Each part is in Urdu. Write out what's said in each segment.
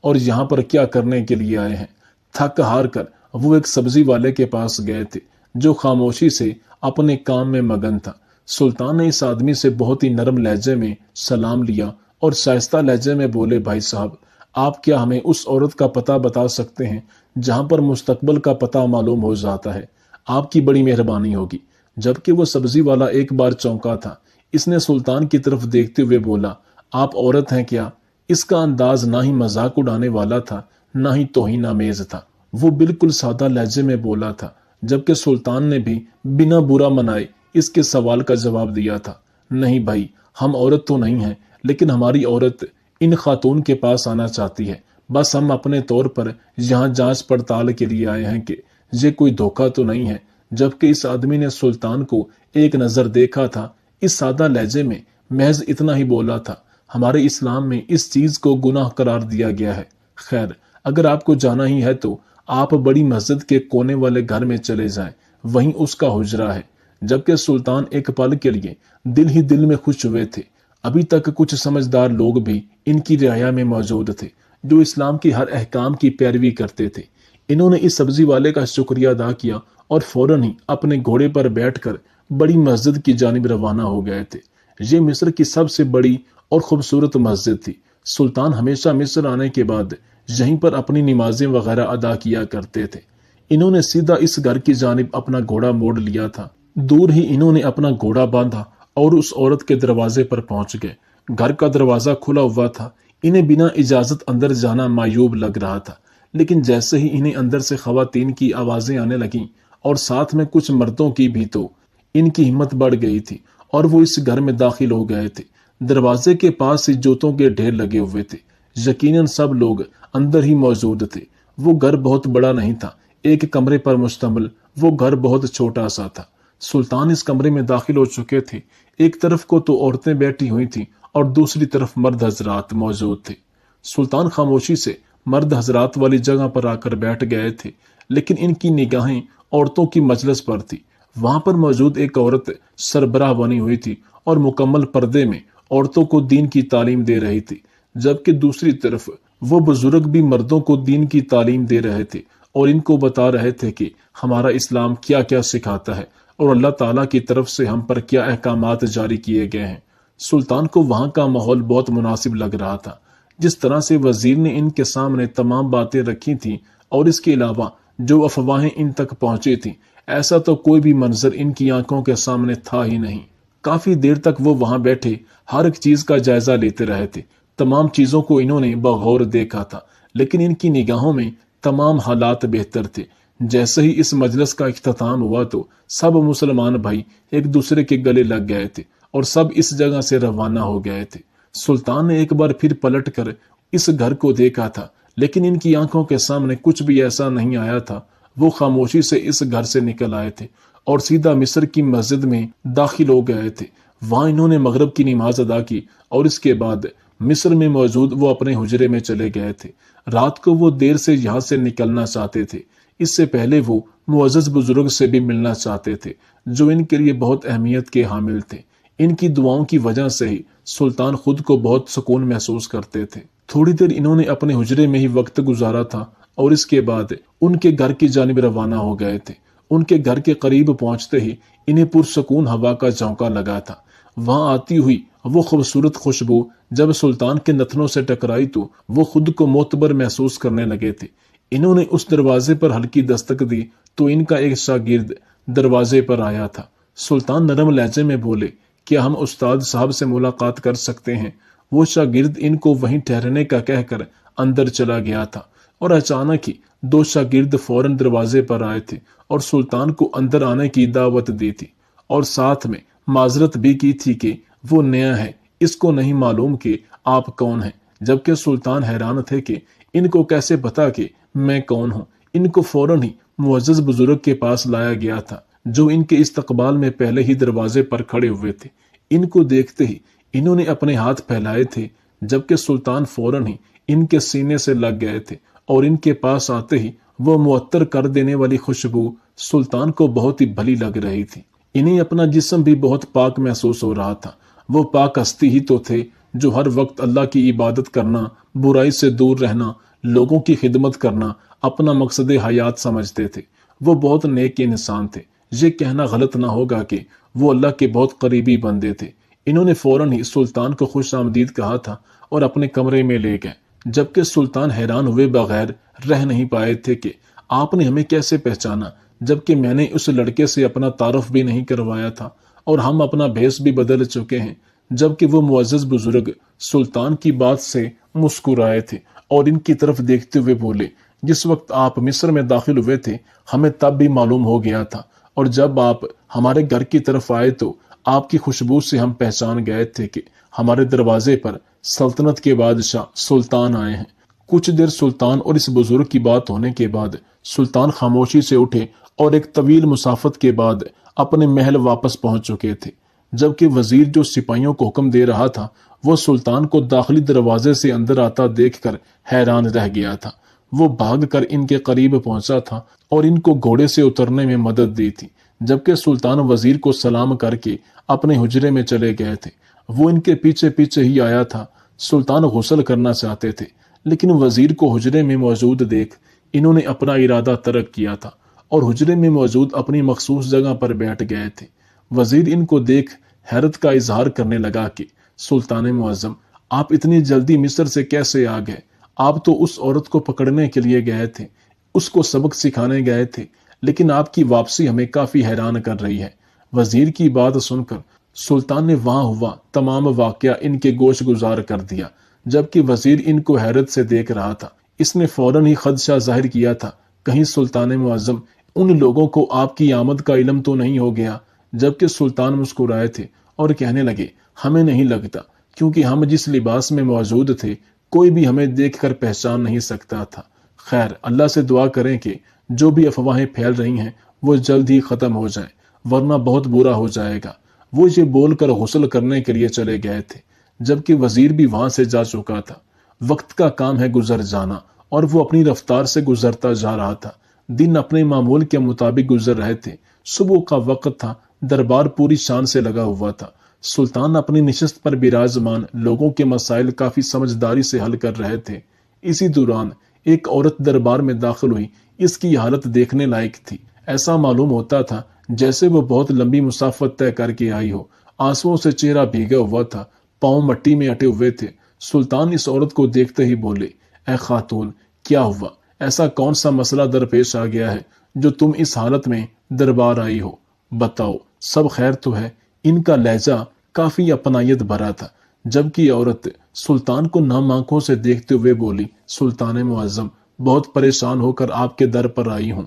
اور یہاں پر کیا کرنے کے لیے آئے ہیں؟ تھک ہار کر وہ ایک سبزی والے کے پاس گئے تھے جو خاموشی سے اپنے کام میں مگن تھا۔ سلطان نے اس آدمی سے بہت ہی نرم لہجے میں سلام لیا اور شائستہ لہجے میں بولے، بھائی صاحب، آپ کیا ہمیں اس عورت کا پتہ بتا سکتے ہیں جہاں پر مستقبل کا پتہ معلوم ہو جاتا ہے؟ آپ کی بڑی مہربانی ہوگی۔ جبکہ وہ سبزی والا ایک بار چونکا تھا، اس نے سلطان کی طرف دیکھتے ہوئے بولا، آپ عورت ہیں کیا؟ اس کا انداز نہ ہی مذاق اڑانے والا تھا نہ ہی توہین آمیز تھا۔ وہ بالکل سادہ لہجے میں بولا تھا، جبکہ سلطان نے بھی بنا برا منائے اس کے سوال کا جواب دیا تھا، نہیں بھائی، ہم عورت تو نہیں ہیں، لیکن ہماری عورت ان خاتون کے پاس آنا چاہتی ہے۔ بس ہم اپنے طور پر یہاں جانچ پڑتال کے لیے آئے ہیں کہ یہ کوئی دھوکہ تو نہیں ہے۔ جبکہ اس آدمی نے سلطان کو ایک نظر دیکھا تھا، اس سادہ لہجے میں محض اتنا ہی بولا تھا، ہمارے اسلام میں اس چیز کو گناہ قرار دیا گیا ہے۔ خیر، اگر آپ کو جانا ہی ہے تو آپ بڑی مسجد کے کونے والے گھر میں چلے جائیں، وہیں اس کا حجرہ ہے۔ جبکہ سلطان ایک پل کے لیے دل ہی دل میں خوش ہوئے تھے۔ ابھی تک کچھ سمجھدار لوگ بھی ان کی رعایا میں موجود تھے جو اسلام کی ہر احکام کی پیروی کرتے تھے۔ انہوں نے اس سبزی والے کا شکریہ ادا کیا اور فوراً ہی اپنے گھوڑے پر بیٹھ کر بڑی مسجد کی جانب روانہ ہو گئے تھے۔ یہ مصر کی سب سے بڑی اور خوبصورت مسجد تھی۔ سلطان ہمیشہ مصر آنے کے بعد یہیں پر اپنی نمازیں وغیرہ ادا کیا کرتے تھے۔ انہوں نے سیدھا اس گھر کی جانب اپنا گھوڑا موڑ لیا تھا۔ دور ہی انہوں نے اپنا گھوڑا باندھا اور اس عورت کے دروازے پر پہنچ گئے۔ گھر کا دروازہ کھلا ہوا تھا۔ انہیں بنا اجازت اندر جانا معیوب لگ رہا تھا، لیکن جیسے ہی انہیں اندر سے خواتین کی آوازیں آنے لگیں اور ساتھ میں کچھ مردوں کی بھی، تو ان کی ہمت بڑھ گئی تھی اور وہ اس گھر میں داخل ہو گئے تھے۔ دروازے کے پاس ہی جوتوں کے ڈھیر لگے ہوئے تھے۔ یقیناً سب لوگ اندر ہی موجود تھے۔ وہ گھر بہت بڑا نہیں تھا، ایک کمرے پر مشتمل وہ گھر بہت چھوٹا سا تھا۔ سلطان اس کمرے میں داخل ہو چکے تھے۔ ایک طرف کو تو عورتیں بیٹھی ہوئی تھیں اور دوسری طرف مرد حضرات موجود تھے۔ سلطان خاموشی سے مرد حضرات والی جگہ پر آ کر بیٹھ گئے تھے، لیکن ان کی نگاہیں عورتوں کی مجلس پر تھی۔ وہاں پر موجود ایک عورت سربراہ بنی ہوئی تھی اور مکمل پردے میں عورتوں کو دین کی تعلیم دے رہی تھی، جبکہ دوسری طرف وہ بزرگ بھی مردوں کو دین کی تعلیم دے رہے تھے اور ان کو بتا رہے تھے کہ ہمارا اسلام کیا کیا سکھاتا ہے اور اللہ تعالیٰ کی طرف سے ہم پر کیا احکامات جاری کیے گئے ہیں۔ سلطان کو وہاں کا ماحول بہت مناسب لگ رہا تھا۔ جس طرح سے وزیر نے ان کے سامنے تمام باتیں رکھی تھیں اور اس کے علاوہ جو افواہیں ان تک پہنچی تھیں، ایسا تو کوئی بھی منظر ان کی آنکھوں کے سامنے تھا ہی نہیں۔ کافی دیر تک وہ وہاں بیٹھے ہر ایک چیز کا جائزہ لیتے رہے تھے۔ تمام چیزوں کو انہوں نے بغور دیکھا تھا، لیکن ان کی نگاہوں میں تمام حالات بہتر تھے۔ جیسے ہی اس مجلس کا اختتام ہوا تو سب مسلمان بھائی ایک دوسرے کے گلے لگ گئے تھے اور سب اس جگہ سے روانہ ہو گئے تھے۔ سلطان نے ایک بار پھر پلٹ کر اس گھر کو دیکھا تھا، لیکن ان کی آنکھوں کے سامنے کچھ بھی ایسا نہیں آیا تھا۔ وہ خاموشی سے اس گھر سے نکل آئے تھے اور سیدھا مصر کی مسجد میں داخل ہو گئے تھے۔ وہاں انہوں نے مغرب کی نماز ادا کی اور اس کے بعد مصر میں موجود وہ اپنے حجرے میں چلے گئے تھے۔ رات کو وہ دیر سے یہاں سے نکلنا چاہتے تھے۔ اس سے پہلے وہ معزز بزرگ سے بھی ملنا چاہتے تھے جو ان کے لیے بہت اہمیت کے حامل تھے۔ ان کی دعاؤں کی وجہ سے ہی سلطان خود کو بہت سکون محسوس کرتے تھے۔ تھوڑی دیر انہوں نے اپنے حجرے میں ہی وقت گزارا تھا اور اس کے بعد ان کے گھر کی جانب روانہ ہو گئے تھے۔ ان کے گھر کے قریب پہنچتے ہی انہیں پرسکون ہوا کا جھونکا لگا تھا۔ وہاں آتی ہوئی وہ خوبصورت خوشبو جب سلطان کے نتنوں سے ٹکرائی تو وہ خود کو معتبر محسوس کرنے لگے تھے۔ انہوں نے اس دروازے پر ہلکی دستک دی تو ان کا ایک شاگرد دروازے پر آیا تھا۔ سلطان نرم لہجے میں بولے، کیا ہم استاد صاحب سے ملاقات کر سکتے ہیں؟ وہ شاگرد ان کو وہیں ٹھہرنے کا کہہ کر اندر چلا گیا تھا اور اچانک ہی دو شاگرد فوراً دروازے پر آئے تھے اور سلطان کو اندر آنے کی دعوت دی تھی اور ساتھ میں معذرت بھی کی تھی کہ وہ نیا ہے، اس کو نہیں معلوم کہ آپ کون ہیں۔ جبکہ سلطان حیران تھے کہ ان کو کیسے پتا کہ میں کون ہوں۔ ان کو فوراً ہی معزز بزرگ کے پاس لایا گیا تھا جو ان کے استقبال میں پہلے ہی دروازے پر کھڑے ہوئے تھے۔ ان کو دیکھتے ہی انہوں نے اپنے ہاتھ پھیلائے تھے، جبکہ سلطان فوراً ہی ان کے سینے سے لگ گئے تھے اور ان کے پاس آتے ہی وہ معطر کر دینے والی خوشبو سلطان کو بہت ہی بھلی لگ رہی تھی۔ انہیں اپنا جسم بھی بہت پاک محسوس ہو رہا تھا۔ وہ پاک ہستی ہی تو تھے جو ہر وقت اللہ کی عبادت کرنا، برائی سے دور رہنا، لوگوں کی خدمت کرنا اپنا مقصد حیات سمجھتے تھے۔ وہ بہت نیک انسان تھے، یہ کہنا غلط نہ ہوگا کہ وہ اللہ کے بہت قریبی بندے تھے۔ انہوں نے فوراً ہی سلطان کو خوش آمدید کہا تھا اور اپنے کمرے میں لے گئے، جبکہ سلطان حیران ہوئے بغیر رہ نہیں پائے تھے کہ آپ نے ہمیں کیسے پہچانا، جبکہ میں نے اس لڑکے سے اپنا تعارف بھی نہیں کروایا تھا اور ہم اپنا بھیس بھی بدل چکے ہیں۔ جبکہ وہ معزز بزرگ سلطان کی بات سے مسکرائے تھے اور ان کی طرف دیکھتے ہوئے بولے، جس وقت آپ مصر میں داخل ہوئے تھے ہمیں تب بھی معلوم ہو گیا تھا، اور جب آپ ہمارے گھر کی طرف آئے تو آپ کی خوشبو سے ہم پہچان گئے تھے کہ ہمارے دروازے پر سلطنت کے بادشاہ سلطان آئے ہیں۔ کچھ دیر سلطان اور اس بزرگ کی بات ہونے کے بعد سلطان خاموشی سے اٹھے اور ایک طویل مسافت کے بعد اپنے محل واپس پہنچ چکے تھے، جبکہ وزیر جو سپاہیوں کو حکم دے رہا تھا وہ سلطان کو داخلی دروازے سے اندر آتا دیکھ کر حیران رہ گیا تھا۔ وہ بھاگ کر ان کے قریب پہنچا تھا اور ان کو گھوڑے سے اترنے میں مدد دی تھی، جبکہ سلطان وزیر کو سلام کر کے اپنے حجرے میں چلے گئے تھے۔ وہ ان کے پیچھے پیچھے ہی آیا تھا۔ سلطان غسل کرنا چاہتے تھے، لیکن وزیر کو حجرے میں موجود دیکھ انہوں نے اپنا ارادہ ترک کیا تھا اور حجرے میں موجود اپنی مخصوص جگہ پر بیٹھ گئے تھے۔ وزیر ان کو دیکھ حیرت کا اظہار کرنے لگا کہ سلطان معظم، آپ اتنی جلدی مصر سے کیسے آ گئے؟ آپ تو اس عورت کو پکڑنے کے لیے گئے تھے، اس کو سبق سکھانے گئے تھے، لیکن آپ کی واپسی ہمیں کافی حیران کر رہی ہے۔ وزیر کی بات سن کر سلطان نے وہاں ہوا تمام واقعہ ان کے گوش گزار کر دیا، جبکہ وزیر ان کو حیرت سے دیکھ رہا تھا۔ اس نے فوراً ہی خدشہ ظاہر کیا تھا کہیں سلطان معظم ان لوگوں کو آپ کی آمد کا علم تو نہیں ہو گیا، جبکہ سلطان مسکرائے تھے اور کہنے لگے، ہمیں نہیں لگتا، کیونکہ ہم جس لباس میں موجود تھے کوئی بھی ہمیں دیکھ کر پہچان نہیں سکتا تھا۔ خیر، اللہ سے دعا کریں کہ جو بھی افواہیں پھیل رہی ہیں وہ جلد ہی ختم ہو جائیں، ورنہ بہت برا ہو جائے گا۔ وہ یہ بول کر غسل کرنے کے لیے چلے گئے تھے، جبکہ وزیر بھی وہاں سے جا چکا تھا۔ وقت کا کام ہے گزر جانا، اور وہ اپنی رفتار سے گزرتا جا رہا تھا۔ دن اپنے معمول کے مطابق گزر رہے تھے۔ صبح کا وقت تھا، دربار پوری شان سے لگا ہوا تھا۔ سلطان اپنی نشست پر براجمان لوگوں کے مسائل کافی سمجھداری سے حل کر رہے تھے۔ اسی دوران ایک عورت دربار میں داخل ہوئی۔ اس کی حالت دیکھنے لائق تھی۔ ایسا معلوم ہوتا تھا جیسے وہ بہت لمبی مسافت طے کر کے آئی ہو۔ آنسوؤں سے چہرہ بھیگا ہوا تھا، پاؤں مٹی میں اٹے ہوئے تھے۔ سلطان اس عورت کو دیکھتے ہی بولے، اے خاتون، کیا ہوا؟ ایسا کون سا مسئلہ درپیش آ گیا ہے جو تم اس حالت میں دربار آئی ہو؟ بتاؤ، سب خیر تو ہے؟ ان کا لہجہ کافی اپنائیت بھرا تھا، جبکہ عورت سلطان کو نم آنکھوں سے دیکھتے ہوئے بولی، سلطان معظم، بہت پریشان ہو کر آپ کے در پر آئی ہوں۔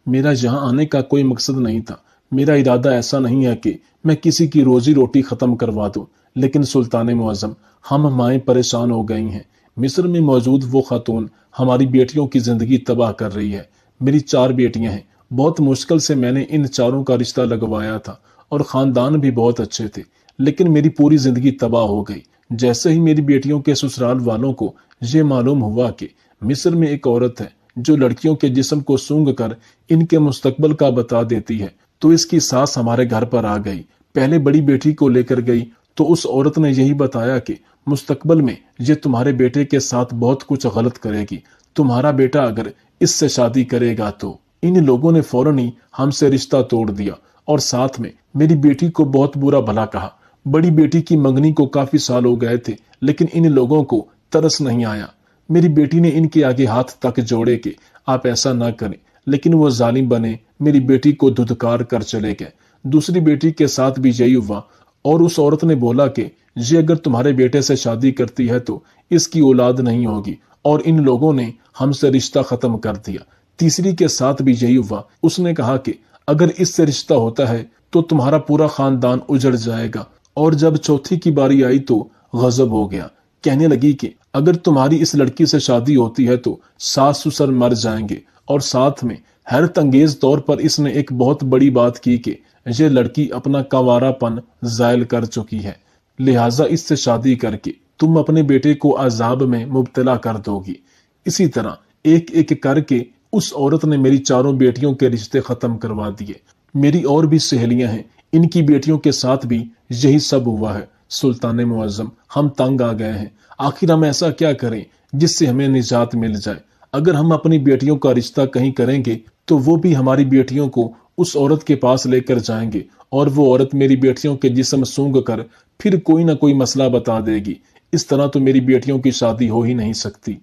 میرا یہاں آنے کا کوئی مقصد نہیں تھا۔ میرا ارادہ ایسا نہیں ہے کہ میں کسی کی روزی روٹی ختم کروا دوں، لیکن سلطان معظم، ہم مائیں پریشان ہو گئی ہیں۔ مصر میں موجود وہ خاتون ہماری بیٹیوں کی زندگی تباہ کر رہی ہے۔ میری 4 بیٹیاں ہیں، بہت مشکل سے میں نے ان 4 کا رشتہ لگوایا تھا اور خاندان بھی بہت اچھے تھے، لیکن میری پوری زندگی تباہ ہو گئی۔ جیسے ہی میری بیٹیوں کے سسرال والوں کو یہ معلوم ہوا کہ مصر میں ایک عورت ہے جو لڑکیوں کے جسم کو سونگھ کر ان کے مستقبل کا بتا دیتی ہے، تو اس کی ساس ہمارے گھر پر آ گئی۔ پہلے بڑی بیٹی کو لے کر گئی تو اس عورت نے یہی بتایا کہ مستقبل میں یہ تمہارے بیٹے کے ساتھ بہت کچھ غلط کرے گی، تمہارا بیٹا اگر اس سے شادی کرے گا تو۔ ان لوگوں نے فوراً ہی ہم سے رشتہ توڑ دیا اور ساتھ میں میری بیٹی کو بہت برا بھلا کہا۔ بڑی بیٹی کی منگنی کو کافی سال ہو گئے تھے، لیکن ان لوگوں کو ترس نہیں آیا۔ میری بیٹی نے ان کے آگے ہاتھ تک جوڑے کہ آپ ایسا نہ کریں، لیکن وہ ظالم بنے میری بیٹی کو دھتکار کر چلے گئے۔ دوسری بیٹی کے ساتھ بھی یہی ہوا، اور اس عورت نے بولا کہ یہ اگر تمہارے بیٹے سے شادی کرتی ہے تو اس کی اولاد نہیں ہوگی، اور ان لوگوں نے ہم سے رشتہ ختم کر دیا۔ تیسری کے ساتھ بھی یہی ہوا، اس نے کہا کہ اگر اس سے رشتہ ہوتا ہے تو تمہارا پورا خاندان اجڑ جائے گا، اور جب چوتھی کی باری آئی تو غضب ہو گیا، کہنے لگی کہ اگر تمہاری اس لڑکی سے شادی ہوتی ہے تو ساس سسر مر جائیں گے، اور ساتھ میں حیرت انگیز طور پر اس نے ایک بہت بڑی بات کی کہ یہ لڑکی اپنا کنوارا پن زائل کر چکی ہے، لہٰذا اس سے شادی کر کے تم اپنے بیٹے کو عذاب میں مبتلا کر دو گی۔ اسی طرح ایک ایک کر کے اس عورت نے میری 4 بیٹیوں کے رشتے ختم کروا دیے۔ میری اور بھی سہیلیاں ہیں، ان کی بیٹیوں کے ساتھ بھی یہی سب ہوا ہے۔ سلطان معظم، ہم تنگ آ گئے ہیں، آخر ہم ایسا کیا کریں؟ جس سے ہمیں نجات مل جائے۔ اگر ہم اپنی بیٹیوں کا رشتہ کہیں کریں گے تو وہ بھی ہماری بیٹیوں کو اس عورت کے پاس لے کر جائیں گے، اور وہ عورت میری بیٹیوں کے جسم سونگ کر پھر کوئی نہ کوئی مسئلہ بتا دے گی۔ اس طرح تو میری بیٹیوں کی شادی ہو ہی نہیں سکتی۔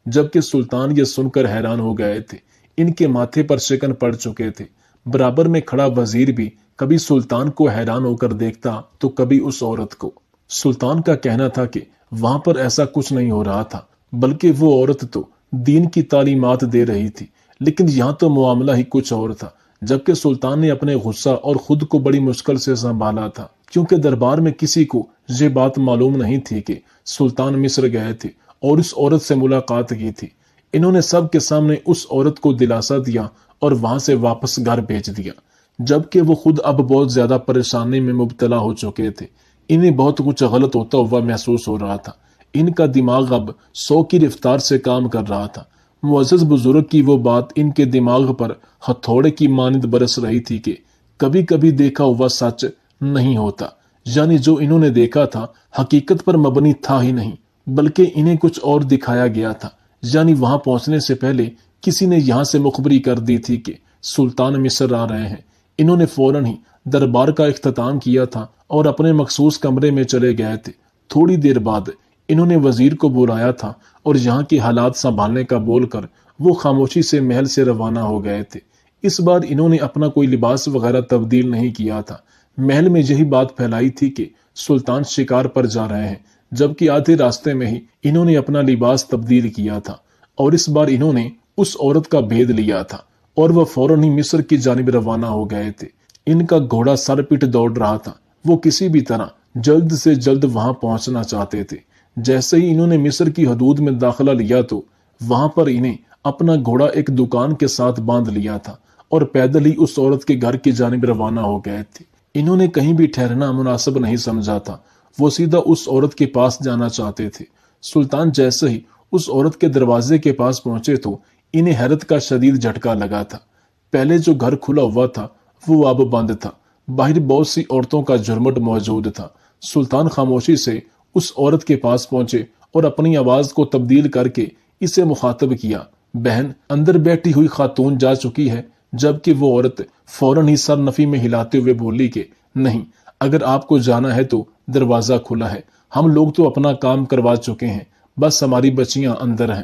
جبکہ سلطان یہ سن کر حیران ہو گئے تھے، ان کے ماتھے پر شکن پڑ چکے تھے۔ برابر میں کھڑا وزیر بھی کبھی سلطان کو حیران ہو کر دیکھتا تو کبھی اس عورت کو۔ سلطان کا کہنا تھا کہ وہاں پر ایسا کچھ نہیں ہو رہا تھا، بلکہ وہ عورت تو دین کی تعلیمات دے رہی تھی، لیکن یہاں تو معاملہ ہی کچھ اور تھا۔ جبکہ سلطان نے اپنے غصہ اور خود کو بڑی مشکل سے سنبھالا تھا، کیونکہ دربار میں کسی کو یہ بات معلوم نہیں تھی کہ سلطان مصر گئے تھے اور اس عورت سے ملاقات کی تھی۔ انہوں نے سب کے سامنے اس عورت کو دلاسا دیا اور وہاں سے واپس گھر بھیج دیا، جبکہ وہ خود اب بہت زیادہ پریشانی میں مبتلا ہو چکے تھے۔ انہیں بہت کچھ غلط ہوتا ہوا محسوس ہو رہا تھا۔ ان کا دماغ اب 100 کی رفتار سے کام کر رہا تھا۔ معزز بزرگ کی وہ بات ان کے دماغ پر ہتھوڑے کی مانند برس رہی تھی کہ کبھی کبھی دیکھا ہوا سچ نہیں ہوتا، یعنی جو انہوں نے دیکھا تھا حقیقت پر مبنی تھا ہی نہیں، بلکہ انہیں کچھ اور دکھایا گیا تھا۔ یعنی وہاں پہنچنے سے پہلے کسی نے یہاں سے مخبری کر دی تھی کہ سلطان مصر آ رہے ہیں۔ انہوں نے فوراً ہی دربار کا اختتام کیا تھا اور اپنے مخصوص کمرے میں چلے گئے تھے۔ تھوڑی دیر بعد انہوں نے وزیر کو بلایا تھا اور یہاں کے حالات سنبھالنے کا بول کر وہ خاموشی سے محل سے روانہ ہو گئے تھے۔ اس بار انہوں نے اپنا کوئی لباس وغیرہ تبدیل نہیں کیا تھا۔ محل میں یہی بات پھیلائی تھی کہ سلطان شکار پر جا رہے ہیں، جبکہ آدھے راستے میں ہی انہوں نے اپنا لباس تبدیل کیا تھا، اور اس بار انہوں نے اس عورت کا بھید لیا تھا اور وہ فوراً ہی مصر کی جانب روانہ ہو گئے تھے۔ ان کا گھوڑا سر پٹ دوڑ رہا تھا، وہ کسی بھی طرح جلد سے جلد وہاں پہنچنا چاہتے تھے۔ جیسے ہی انہوں نے مصر کی حدود میں داخلہ لیا تو وہاں پر انہیں اپنا گھوڑا ایک دکان کے ساتھ باندھ لیا تھا اور پیدل ہی اس عورت کے گھر کی جانب روانہ ہو گئے تھے۔ انہوں نے کہیں بھی ٹھہرنا مناسب نہیں سمجھا تھا، وہ سیدھا اس عورت کے پاس جانا چاہتے تھے۔ سلطان جیسے ہی اس عورت کے دروازے کے پاس پہنچے تو انہیں حیرت کا شدید جھٹکا لگا تھا۔ پہلے جو گھر کھلا ہوا تھا وہ اب بند تھا، باہر بہت سی عورتوں کا جھرمٹ موجود تھا۔ سلطان خاموشی سے اس عورت کے پاس پہنچے اور اپنی آواز کو تبدیل کر کے اسے مخاطب کیا، بہن، اندر بیٹھی ہوئی خاتون جا چکی ہے۔ جبکہ وہ عورت فوراً ہی سر نفی میں ہلاتے ہوئے بولی کہ نہیں، اگر آپ کو جانا ہے تو دروازہ کھلا ہے، ہم لوگ تو اپنا کام کروا چکے ہیں، بس ہماری بچیاں اندر ہیں،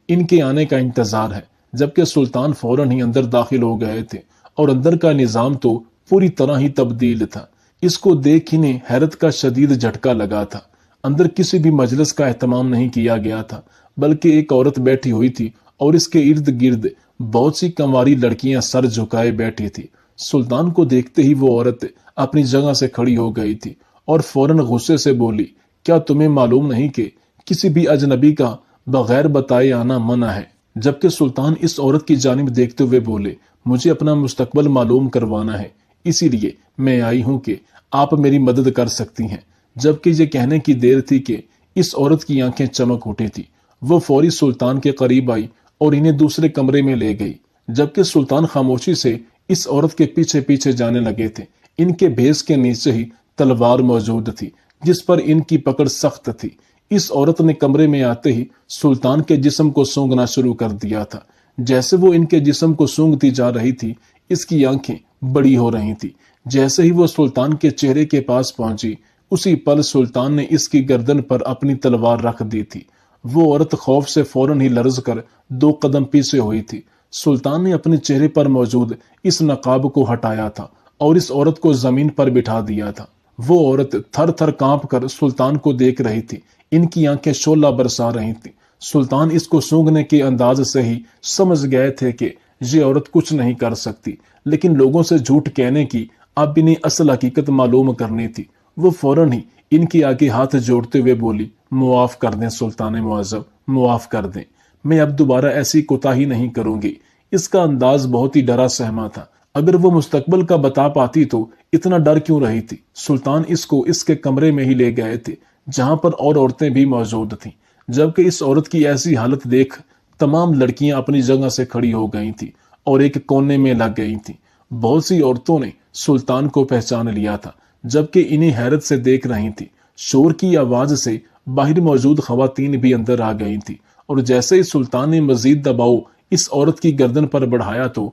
ان کے آنے کا انتظار ہے۔ جبکہ سلطان فوراً ہی اندر داخل ہو گئے تھے اور اندر کا نظام تو پوری طرح ہی تبدیل تھا۔ اس کو دیکھ انہیں حیرت کا شدید جھٹکا لگا تھا۔ اندر کسی بھی مجلس کا اہتمام نہیں کیا گیا تھا، بلکہ ایک عورت بیٹھی ہوئی تھی اور اس کے ارد گرد بہت سی کنواری لڑکیاں سر جھکائے بیٹھی تھی۔ سلطان کو دیکھتے ہی وہ عورت اپنی جگہ سے کھڑی ہو گئی تھی اور فوراً غصے سے بولی، کیا تمہیں معلوم نہیں کہ کسی بھی اجنبی کا بغیر بتائے آنا منع ہے؟ جبکہ سلطان اس عورت کی جانب دیکھتے ہوئے بولے، مجھے اپنا مستقبل معلوم کروانا ہے، اسی لیے میں آئی ہوں کہ آپ میری مدد کر سکتی ہیں۔ جبکہ یہ کہنے کی دیر تھی کہ اس عورت کی آنکھیں چمک اٹھی تھی۔ وہ فوری سلطان کے قریب آئی اور انہیں دوسرے کمرے میں لے گئی۔ جبکہ سلطان خاموشی سے اس عورت کے پیچھے پیچھے جانے لگے تھے۔ ان کے بھیس کے نیچے ہی تلوار موجود تھی جس پر ان کی پکڑ سخت تھی۔ اس عورت نے کمرے میں آتے ہی سلطان کے جسم کو سونگنا شروع کر دیا تھا۔ جیسے وہ ان کے جسم کو سونگتی جا رہی تھی، اس کی آنکھیں بڑی ہو رہی تھی۔ جیسے ہی وہ سلطان کے چہرے کے پاس پہنچی، اسی پل سلطان نے اس کی گردن پر اپنی تلوار رکھ دی تھی۔ وہ عورت خوف سے فوراً ہی لرز کر 2 قدم پیچھے ہوئی تھی۔ سلطان نے اپنے چہرے پر موجود اس نقاب کو ہٹایا تھا اور اس عورت کو زمین پر بٹھا دیا تھا۔ وہ عورت تھر تھر کانپ کر سلطان کو دیکھ رہی تھی، ان کی آنکھیں شعلہ برسا رہی تھیں۔ سلطان اس کو سونگنے کے انداز سے ہی سمجھ گئے تھے کہ یہ عورت کچھ نہیں کر سکتی، لیکن لوگوں سے جھوٹ کہنے کی اب انہیں اصل حقیقت معلوم کرنی تھی۔ وہ فوراً ہی ان کے آگے ہاتھ جوڑتے ہوئے بولی، معاف کر دیں سلطان معظم، معاف کر دیں، میں اب دوبارہ ایسی کوتاہی نہیں کروں گی۔ اس کا انداز بہت ہی ڈرا سہما تھا۔ اگر وہ مستقبل کا بتا پاتی تو اتنا ڈر کیوں رہی تھی؟ سلطان اس کو اس کے کمرے میں ہی لے گئے تھے جہاں پر اور عورتیں بھی موجود تھیں۔ جبکہ اس عورت کی ایسی حالت دیکھ تمام لڑکیاں اپنی جگہ سے کھڑی ہو گئی تھیں اور ایک کونے میں لگ گئی تھیں۔ بہت سی عورتوں نے سلطان کو پہچان لیا تھا، جبکہ انہیں حیرت سے دیکھ رہی تھی۔ شور کی آواز سے باہر موجود خواتین بھی اندر آ گئی تھی اور جیسے ہی سلطان نے مزید دباؤ اس عورت کی گردن پر بڑھایا تو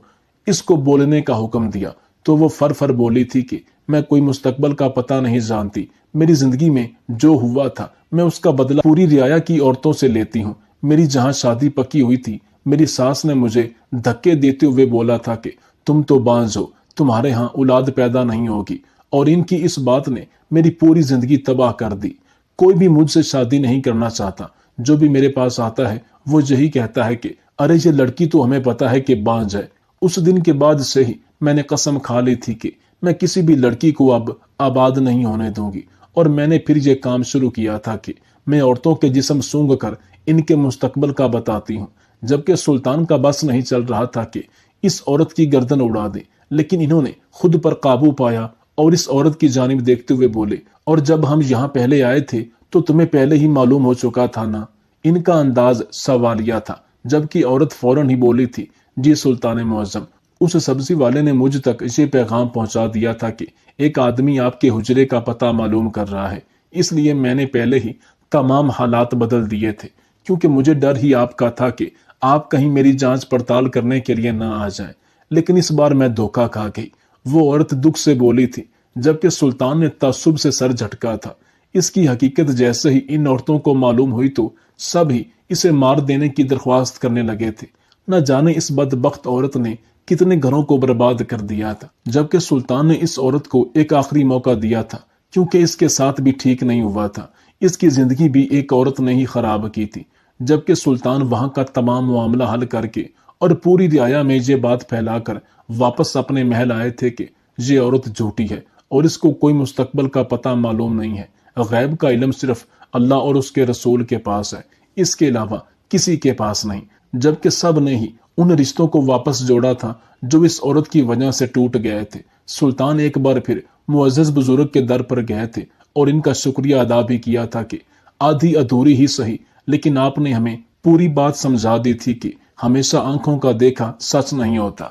اس کو بولنے کا حکم دیا تو وہ فر فر بولی تھی کہ میں کوئی مستقبل کا پتہ نہیں جانتی، میری زندگی میں جو ہوا تھا میں اس کا بدلہ پوری رعایا کی عورتوں سے لیتی ہوں۔ میری جہاں شادی پکی ہوئی تھی میری ساس نے مجھے دھکے دیتے ہوئے بولا تھا کہ تم تو بانجھ ہو، تمہارے ہاں اولاد پیدا نہیں ہوگی، اور ان کی اس بات نے میری پوری زندگی تباہ کر دی۔ کوئی بھی مجھ سے شادی نہیں کرنا چاہتا، جو بھی میرے پاس آتا ہے وہ یہی کہتا ہے کہ ارے یہ لڑکی تو ہمیں پتا ہے کہ بانجھ ہے۔ اس دن کے بعد سے ہی میں نے قسم کھا لی تھی کہ میں کسی بھی لڑکی کو اب آباد نہیں ہونے دوں گی، اور میں نے پھر یہ کام شروع کیا تھا کہ میں عورتوں کے جسم سونگ کر ان کے مستقبل کا بتاتی ہوں۔ جبکہ سلطان کا بس نہیں چل رہا تھا کہ اس عورت کی گردن اڑا دے، لیکن انہوں نے خود پر قابو پایا اور اس عورت کی جانب دیکھتے ہوئے بولے، اور جب ہم یہاں پہلے آئے تھے تو تمہیں پہلے ہی معلوم ہو چکا تھا نا۔ ان کا انداز سوالیہ تھا، جبکہ عورت فوراً ہی بولی تھی، جی سلطان معظم، اس سبزی والے نے مجھ تک یہ پیغام پہنچا دیا تھا کہ ایک آدمی آپ کے حجرے کا پتہ معلوم کر رہا ہے، اس لیے میں نے پہلے ہی تمام حالات بدل دیے تھے، کیونکہ مجھے ڈر ہی آپ کا تھا کہ آپ کہیں میری جانچ پڑتال کرنے کے لیے نہ آ جائیں، لیکن اس بار میں دھوکہ کھا گئی۔ وہ عورت دکھ سے بولی تھی، جبکہ سلطان نے تعصب سے سر جھٹکا تھا۔ اس کی حقیقت جیسے ہی ان عورتوں کو معلوم ہوئی تو سب ہی اسے مار دینے کی درخواست کرنے لگے تھے۔ نہ جانے اس بدبخت عورت نے کتنے گھروں کو برباد کر دیا تھا، جبکہ سلطان نے اس عورت کو ایک آخری موقع دیا تھا، کیونکہ اس کے ساتھ بھی ٹھیک نہیں ہوا تھا۔ اس کی زندگی بھی ایک عورت نے ہی خراب کی تھی، جبکہ سلطان وہاں کا تمام معاملہ حل کر کے اور پوری رعایا میں یہ بات پھیلا کر واپس اپنے محل آئے تھے کہ یہ عورت جھوٹی ہے اور اس کو کوئی مستقبل کا پتہ معلوم نہیں ہے۔ غیب کا علم صرف اللہ اور اس کے رسول کے پاس ہے، اس کے علاوہ کسی کے پاس نہیں، جبکہ سب نے ہی ان رشتوں کو واپس جوڑا تھا جو اس عورت کی وجہ سے ٹوٹ گئے تھے۔ سلطان ایک بار پھر معزز بزرگ کے در پر گئے تھے اور ان کا شکریہ ادا بھی کیا تھا کہ آدھی ادھوری ہی صحیح، لیکن آپ نے ہمیں پوری بات سمجھا دی تھی کہ ہمیشہ آنکھوں کا دیکھا سچ نہیں ہوتا۔